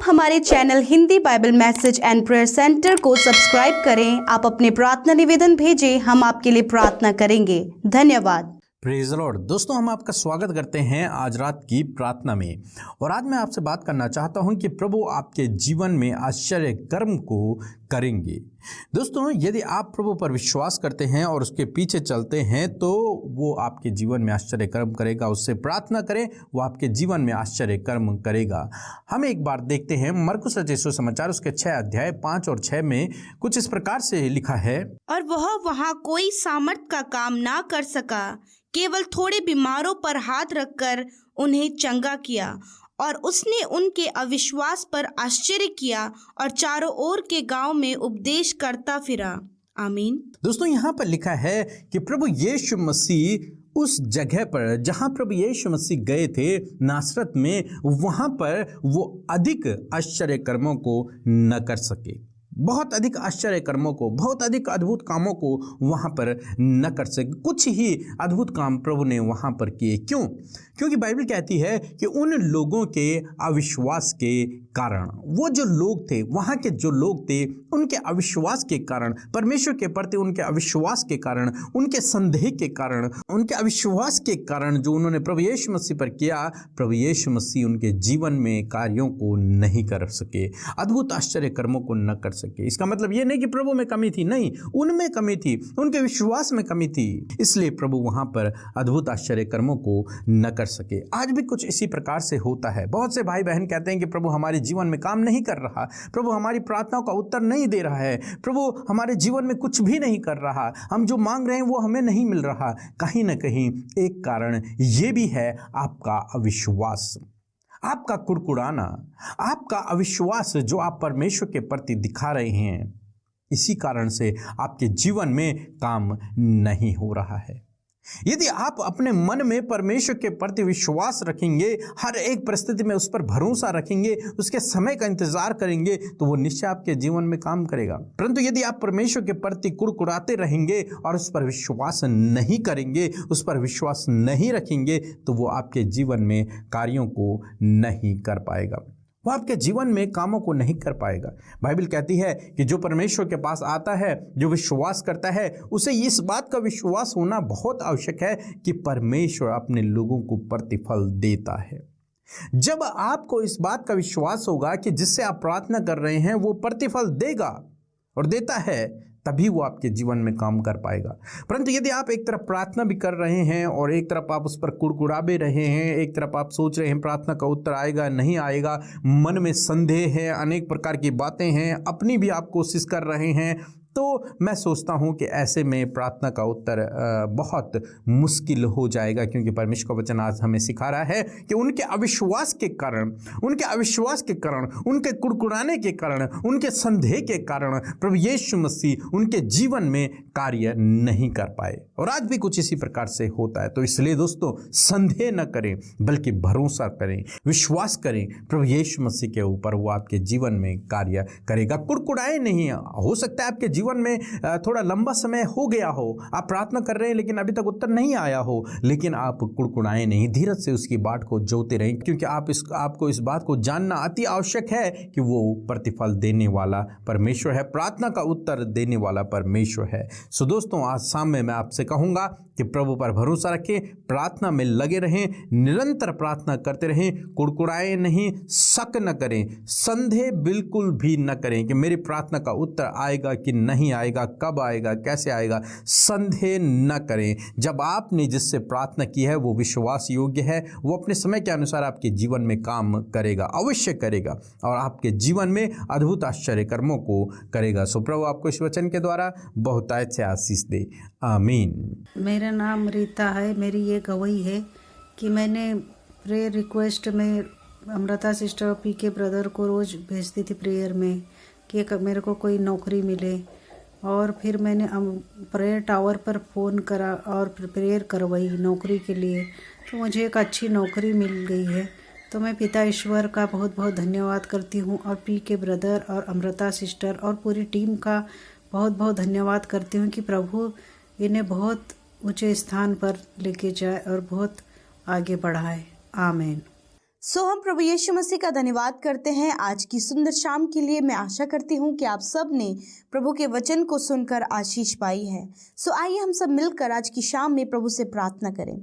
हमारे channel Hindi Bible message and prayer centre को subscribe करें। आप अपने प्रार्थना निवेदन भेजें, हम आपके लिए प्रार्थना करेंगे। धन्यवाद। Praise the Lord. दोस्तों, हम आपका स्वागत करते हैं आज रात की प्रार्थना में। और आज मैं आपसे बात करना चाहता हूं कि प्रभु आपके जीवन में आश्चर्य कर्म को करेंगे। दोस्तों, यदि आप प्रभु पर विश्वास करते हैं और उसके पीछे चलते हैं तो वो आपके जीवन में आश्चर्य कर्म करेगा। उससे प्रार्थना करें, वो आपके जीवन में आश्चर्य कर्म करेगा। हम एक बार देखते हैं मरकुस रचित सुसमाचार उसके 6 अध्याय 5 और 6 में कुछ इस प्रकार से लिखा है। और वह वहाँ कोई सामर्थ का काम ना कर सका, केवल थोड़े बीमारों पर हाथ रखकर उन्हें चंगा किया। और उसने उनके अविश्वास पर आश्चर्य किया और चारों ओर के गांव में उपदेश करता फिरा। आमीन। दोस्तों, यहाँ पर लिखा है कि प्रभु यीशु मसीह उस जगह पर जहाँ प्रभु यीशु मसीह गए थे नासरत में, वहाँ पर वो अधिक आश्चर्य कर्मों को न कर सके। बहुत अधिक आश्चर्य कर्मों को, बहुत अधिक अद्भुत कामों को वहाँ पर न कर सके। कुछ ही अद्भुत काम प्रभु ने वहाँ पर किए। क्यों? क्योंकि बाइबल कहती है कि उन लोगों के अविश्वास के कारण, वो जो लोग थे, वहाँ के जो लोग थे, उनके अविश्वास के कारण, परमेश्वर के प्रति उनके अविश्वास के कारण, उनके संदेह के कारण, उनके अविश्वास के कारण जो उन्होंने प्रभु यीशु मसीह पर किया, प्रभु यीशु मसीह उनके जीवन में कार्यों को नहीं कर सके, अद्भुत आश्चर्य कर्मों को न कर सके। इसका मतलब ये नहीं कि प्रभु में कमी थी, नहीं, उनमें कमी थी, उनके विश्वास में कमी थी, इसलिए प्रभु वहाँ पर अद्भुत आश्चर्य कर्मों को न कर सके। आज भी कुछ इसी प्रकार से होता है। बहुत से भाई बहन कहते हैं कि प्रभु हमारे जीवन में काम नहीं कर रहा, प्रभु हमारी प्रार्थनाओं का उत्तर नहीं दे रहा है, प्रभु हमारे जीवन में कुछ भी नहीं कर रहा, हम जो मांग रहे हैं वो हमें नहीं मिल रहा। कहीं ना कहीं एक कारण ये भी है आपका अविश्वास, आपका कुड़कुड़ाना, आपका अविश्वास जो आप परमेश्वर के प्रति दिखा रहे हैं। इसी कारण से आपके जीवन में काम नहीं हो रहा है। यदि आप अपने मन में परमेश्वर के प्रति विश्वास रखेंगे, हर एक परिस्थिति में उस पर भरोसा रखेंगे, उसके समय का इंतजार करेंगे, तो वो निश्चय आपके जीवन में काम करेगा। परंतु यदि आप परमेश्वर के प्रति कुड़कुड़ाते रहेंगे और उस पर विश्वास नहीं करेंगे, उस पर विश्वास नहीं रखेंगे, तो वो आपके जीवन में कार्यों को नहीं कर पाएगा, वो आपके जीवन में कामों को नहीं कर पाएगा। बाइबल कहती है कि जो परमेश्वर के पास आता है, जो विश्वास करता है, उसे इस बात का विश्वास होना बहुत आवश्यक है कि परमेश्वर अपने लोगों को प्रतिफल देता है। जब आपको इस बात का विश्वास होगा कि जिससे आप प्रार्थना कर रहे हैं वो प्रतिफल देगा और देता है, तभी वो आपके जीवन में काम कर पाएगा। परंतु यदि आप एक तरफ प्रार्थना भी कर रहे हैं और एक तरफ आप उस पर कुड़कुड़ा भी रहे हैं, एक तरफ आप सोच रहे हैं प्रार्थना का उत्तर आएगा नहीं आएगा, मन में संदेह है, अनेक प्रकार की बातें हैं, अपनी भी आप कोशिश कर रहे हैं, तो मैं सोचता हूं कि ऐसे में प्रार्थना का उत्तर बहुत मुश्किल हो जाएगा। क्योंकि परमेश्वर का वचन आज हमें सिखा रहा है कि उनके अविश्वास के कारण, उनके कुड़कुड़ाने के कारण, उनके संदेह के कारण प्रभु यीशु मसीह उनके जीवन में कार्य नहीं कर पाए। और आज भी कुछ इसी प्रकार से होता है। तो इसलिए दोस्तों, संदेह न करें बल्कि भरोसा करें, विश्वास करें प्रभु यीशु मसीह के ऊपर, वो आपके जीवन में कार्य करेगा। कुड़कुड़ाए नहीं। हो सकता है आपके जीवन में थोड़ा लंबा समय हो गया हो, आप प्रार्थना कर रहे हैं लेकिन अभी तक उत्तर नहीं आया हो, लेकिन आप कुड़कुड़ाए नहीं, धीरज से उसकी बाट को जोते रहें। क्योंकि आपको इस बात को जानना अति आवश्यक है कि वो प्रतिफल देने वाला परमेश्वर है, प्रार्थना का उत्तर देने वाला परमेश्वर है। सो दोस्तों, आज शाम में मैं आपसे कहूंगा कि प्रभु पर भरोसा रखें, प्रार्थना में लगे रहें, निरंतर प्रार्थना करते रहें, कुड़कुड़ाए नहीं, शक न करें, संदेह बिल्कुल भी न करें कि मेरी प्रार्थना का उत्तर आएगा कि नहीं आएगा, कब आएगा, कैसे आएगा। संदेह न करें। जब आपने जिससे प्रार्थना की है वो विश्वास योग्य है, वो अपने समय के अनुसार आपके जीवन में काम करेगा, अवश्य करेगा, और आपके जीवन में अद्भुत आश्चर्य कर्मों को करेगा। सो प्रभु आपको इस वचन के द्वारा बहुतायत से आशीष दे। आमीन। मेरा नाम रीता है। मेरी ये गवाही है कि मैंने प्रेयर रिक्वेस्ट में अमृता सिस्टर और पीके ब्रदर को रोज़ भेजती थी प्रेयर में कि मेरे को कोई नौकरी मिले। और फिर मैंने प्रेयर टावर पर फ़ोन करा और प्रेयर करवाई नौकरी के लिए, तो मुझे एक अच्छी नौकरी मिल गई है। तो मैं पिता ईश्वर का बहुत बहुत धन्यवाद करती हूँ, और पीके ब्रदर और अमृता सिस्टर और पूरी टीम का बहुत बहुत धन्यवाद करती हूँ कि प्रभु इन्हें बहुत ऊंचे स्थान पर लेके जाए और बहुत आगे बढ़ाए। आमीन। हम प्रभु यीशु मसीह का धन्यवाद करते हैं आज की सुंदर शाम के लिए। मैं आशा करती हूँ कि आप सब ने प्रभु के वचन को सुनकर आशीष पाई है। आइए हम सब मिलकर आज की शाम में प्रभु से प्रार्थना करें।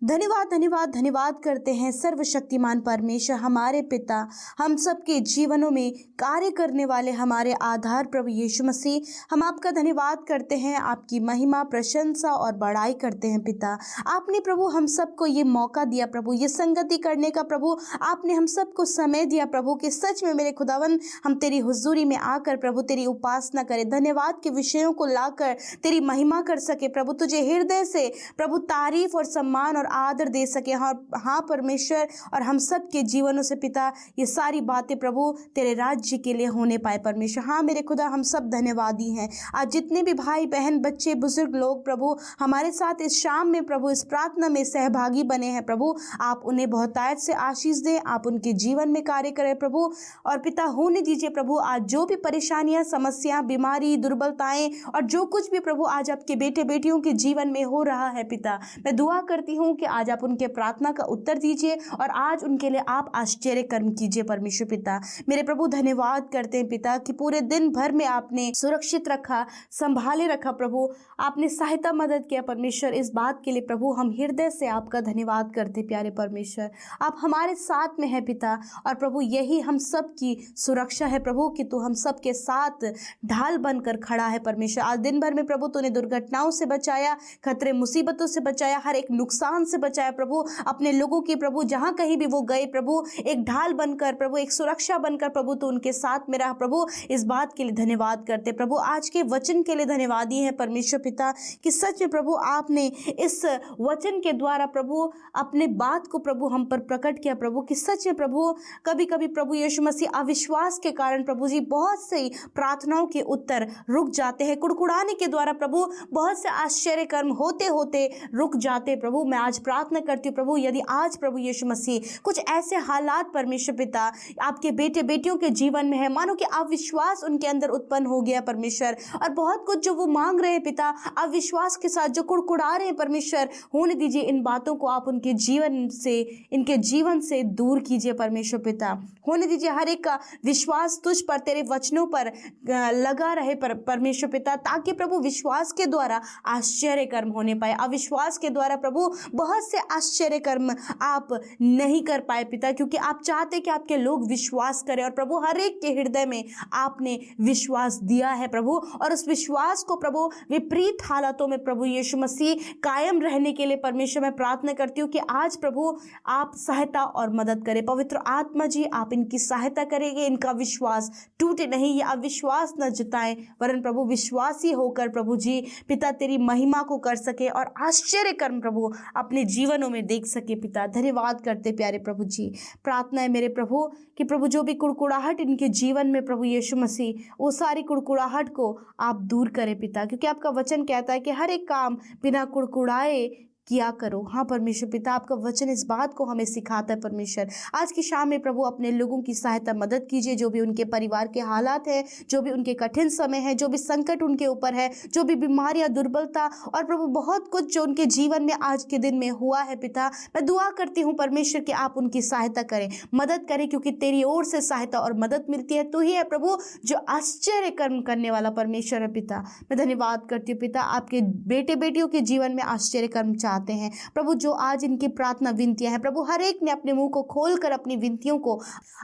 धन्यवाद धन्यवाद धन्यवाद करते हैं सर्वशक्तिमान परमेश्वर, हमारे पिता, हम सबके जीवनों में कार्य करने वाले हमारे आधार प्रभु यीशु मसीह। हम आपका धन्यवाद करते हैं, आपकी महिमा, प्रशंसा और बड़ाई करते हैं। पिता, आपने प्रभु हम सबको ये मौका दिया प्रभु, ये संगति करने का प्रभु, आपने हम सबको समय दिया प्रभु कि सच में मेरे खुदावन हम तेरी हुजूरी में आकर प्रभु तेरी उपासना करें, धन्यवाद के विषयों को लाकर तेरी महिमा कर सके प्रभु, तुझे हृदय से प्रभु तारीफ और सम्मान और आदर दे सके। हाँ परमेश्वर, और हम सब के जीवनों से पिता ये सारी बातें प्रभु तेरे राज्य के लिए होने पाए परमेश्वर। हाँ मेरे खुदा, हम सब धन्यवादी हैं। आज जितने भी भाई बहन, बच्चे, बुजुर्ग लोग प्रभु हमारे साथ इस शाम में प्रभु इस प्रार्थना में सहभागी बने हैं प्रभु, आप उन्हें बहुतायत से आशीष दें, आप उनके जीवन में कार्य करें प्रभु। और पिता होने दीजिए प्रभु आज जो भी परेशानियां, समस्या, बीमारी, दुर्बलताएं और जो कुछ भी प्रभु आज आपके बेटे बेटियों के जीवन में हो रहा है पिता, मैं दुआ करती हूँ कि आज आप उनके प्रार्थना का उत्तर दीजिए और आज उनके लिए आप आश्चर्य कर्म कीजिए परमेश्वर। पिता मेरे प्रभु धन्यवाद करते हैं पिता कि पूरे दिन भर में आपने सुरक्षित रखा, संभाले रखा प्रभु, आपने सहायता मदद किया परमेश्वर। इस बात के लिए प्रभु हम हृदय से आपका धन्यवाद करते प्यारे परमेश्वर। आप हमारे साथ में है पिता, और प्रभु यही हम सब की सुरक्षा है प्रभु कि तू हम सब के साथ ढाल बनकर खड़ा है परमेश्वर। आज दिन भर में प्रभु तूने दुर्घटनाओं से बचाया, खतरे मुसीबतों से बचाया, हर एक नुकसान से बचाया प्रभु, अपने लोगों की प्रभु जहां कहीं भी वो गए प्रभु एक ढाल बनकर प्रभु, एक सुरक्षा बनकर प्रभु तो उनके साथ में रहा प्रभु। इस बात के लिए धन्यवाद करते प्रभु, आज के वचन के लिए धन्यवादी है परमेश्वर पिता कि सच में प्रभु आपने इस वचन के द्वारा प्रभु अपने बात को प्रभु हम पर प्रकट किया प्रभु कि सच में प्रभु कभी कभी प्रभु यीशु मसीह अविश्वास के कारण प्रभु जी बहुत सी प्रार्थनाओं के उत्तर रुक जाते हैं, कुड़कुड़ाने के द्वारा प्रभु बहुत से आश्चर्य कर्म होते होते रुक जाते प्रभु। मैं आज प्रार्थना करती हूँ प्रभु, यदि आज प्रभु यीशु मसीह कुछ ऐसे हालात परमेश्वर पिता आपके बेटे बेटियों के जीवन में है, मानो कि अविश्वास उनके अंदर उत्पन्न हो गया परमेश्वर, और बहुत कुछ जो वो मांग रहे हैं पिता अविश्वास के साथ जो कुड़कुड़ा रहे हैं परमेश्वर, होने दीजिए इन बातों को आप उनके जीवन से, इनके जीवन से दूर कीजिए परमेश्वर पिता। होने दीजिए हर एक का विश्वास तुझ पर, तेरे वचनों पर लगा रहे परमेश्वर पिता, ताकि प्रभु विश्वास के द्वारा आश्चर्य कर्म होने पाए। अविश्वास के द्वारा प्रभु बहुत से आश्चर्य कर्म आप नहीं कर पाए पिता, क्योंकि आप चाहते कि आपके लोग विश्वास करें, और प्रभु हर एक के हृदय में आपने विश्वास दिया है प्रभु, और उस विश्वास को प्रभु विपरीत हालातों में प्रभु यीशु मसीह कायम रहने के लिए परमेश्वर मैं प्रार्थना करती हूँ कि आज प्रभु आप सहायता और मदद करें। पवित्र आत्मा जी आप इनकी सहायता करेंगे, इनका विश्वास टूटे नहीं, ये अविश्वास न जताएं, वरन प्रभु विश्वासी होकर प्रभु जी पिता तेरी महिमा को कर सके और आश्चर्य कर्म प्रभु अपने जीवनों में देख सके पिता। धन्यवाद करते प्यारे प्रभु जी। प्रार्थना है मेरे प्रभु कि प्रभु जो भी कुड़कुड़ाहट इनके जीवन में प्रभु यीशु मसीह, वो सारी कुड़कुड़ाहट को आप दूर करें पिता, क्योंकि आपका वचन कहता है कि हर एक काम बिना कुड़कुड़ाए किया करो। हाँ परमेश्वर पिता, आपका वचन इस बात को हमें सिखाता है परमेश्वर। आज की शाम में प्रभु अपने लोगों की सहायता मदद कीजिए, जो भी उनके परिवार के हालात हैं, जो भी उनके कठिन समय है, जो भी संकट उनके ऊपर है, जो भी बीमारियां, दुर्बलता और प्रभु बहुत कुछ जो उनके जीवन में आज के दिन में हुआ है पिता, मैं दुआ करती हूँ परमेश्वर कि आप उनकी सहायता करें, मदद करें, क्योंकि तेरी ओर से सहायता और मदद मिलती है। तू ही है प्रभु जो आश्चर्य कर्म करने वाला परमेश्वर है पिता। मैं धन्यवाद करती हूँ पिता, आपके बेटे बेटियों के जीवन में आश्चर्य कर्म आते हैं प्रभु। जो आज इनकी प्रार्थना विनतियां हैं प्रभु, हर एक ने अपने मुंह को खोलकर अपनी विनतियों को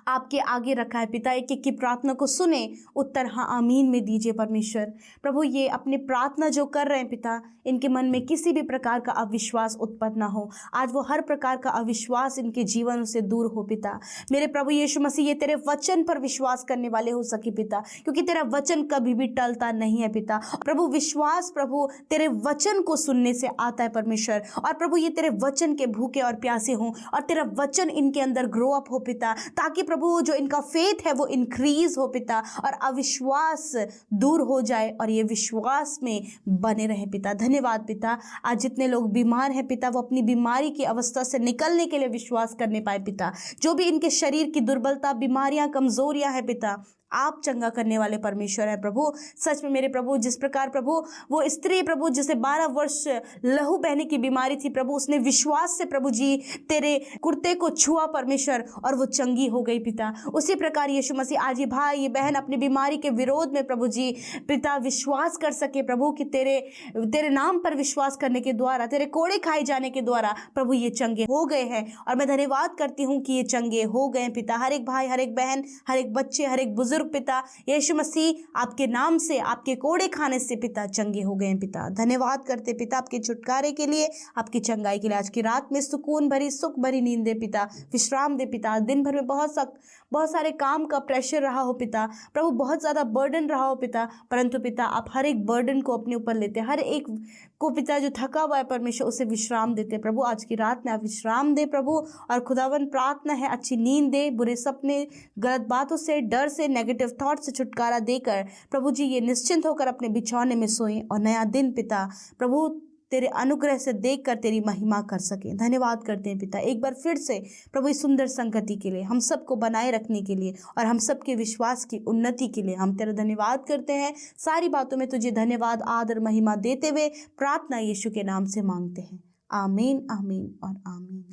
आपके आगे रखा है पिता। एक एक की प्रार्थना को सुने, उत्तर हाँ आमीन में दीजिए परमेश्वर। प्रभु ये अपनी प्रार्थना जो कर रहे हैं पिता, इनके मन में किसी भी प्रकार का अविश्वास उत्पन्न ना हो। आज वो हर प्रकार का अविश्वास इनके जीवन से दूर हो पिता। मेरे प्रभु यीशु मसीह ये तेरे वचन पर विश्वास करने वाले हो सके पिता, क्योंकि तेरा वचन कभी भी टलता नहीं है पिता। प्रभु विश्वास प्रभु तेरे वचन को सुनने से आता है परमेश्वर, और प्रभु ये तेरे वचन के भूखे और प्यासे हों, और तेरा वचन इनके अंदर ग्रो अप हो पिता, ताकि प्रभु जो इनका फेथ है वो इंक्रीज हो पिता, और अविश्वास दूर हो जाए और ये विश्वास में बने रहे पिता। धन्यवाद पिता। आज जितने लोग बीमार हैं पिता, वो अपनी बीमारी की अवस्था से निकलने के लिए विश्वास करने पाए पिता। जो भी इनके शरीर की दुर्बलता, बीमारियां, कमजोरियां हैं पिता, आप चंगा करने वाले परमेश्वर हैं प्रभु। सच में मेरे प्रभु, जिस प्रकार प्रभु वो स्त्री प्रभु जिसे 12 वर्ष लहू बहने की बीमारी थी प्रभु, उसने विश्वास से प्रभु जी तेरे कुर्ते को छुआ परमेश्वर और वो चंगी हो गई पिता। उसी प्रकार यीशु मसीह आज ये भाई ये बहन अपनी बीमारी के विरोध में प्रभु जी पिता विश्वास कर सके प्रभु कि तेरे नाम पर विश्वास करने के द्वारा, तेरे कोड़े खाए जाने के द्वारा प्रभु ये चंगे हो गए हैं। और मैं धन्यवाद करती हूँ कि ये चंगे हो गए पिता। हर एक भाई, हर एक बहन, हर एक बच्चे, हर एक बुजुर्ग पिता, यीशु मसीह आपके नाम से, आपके कोड़े खाने से पिता चंगे हो गए पिता। धन्यवाद करते पिता आपके छुटकारे के लिए, आपकी चंगाई के लिए। आज की रात में सुकून भरी, सुख भरी नींद दे पिता, विश्राम दे पिता। दिन भर में बहुत सारे काम का प्रेशर रहा हो पिता प्रभु, बहुत ज़्यादा बर्डन रहा हो पिता, परंतु पिता आप हर एक बर्डन को अपने ऊपर लेते, हर एक को पिता जो थका हुआ है परमेश्वर उसे विश्राम देते प्रभु। आज की रात में आप विश्राम दे प्रभु। और खुदावन प्रार्थना है अच्छी नींद दे, बुरे सपने, गलत बातों से, डर से, नेगेटिव थॉट से छुटकारा देकर प्रभु जी ये निश्चिंत होकर अपने बिछौने में सोएं और नया दिन पिता प्रभु तेरे अनुग्रह से देखकर तेरी महिमा कर सकें। धन्यवाद करते हैं पिता एक बार फिर से प्रभु इस सुंदर संगति के लिए, हम सबको बनाए रखने के लिए और हम सबके विश्वास की उन्नति के लिए हम तेरा धन्यवाद करते हैं। सारी बातों में तुझे धन्यवाद, आदर, महिमा देते हुए प्रार्थना यीशु के नाम से मांगते हैं। आमीन, आमीन और आमीन।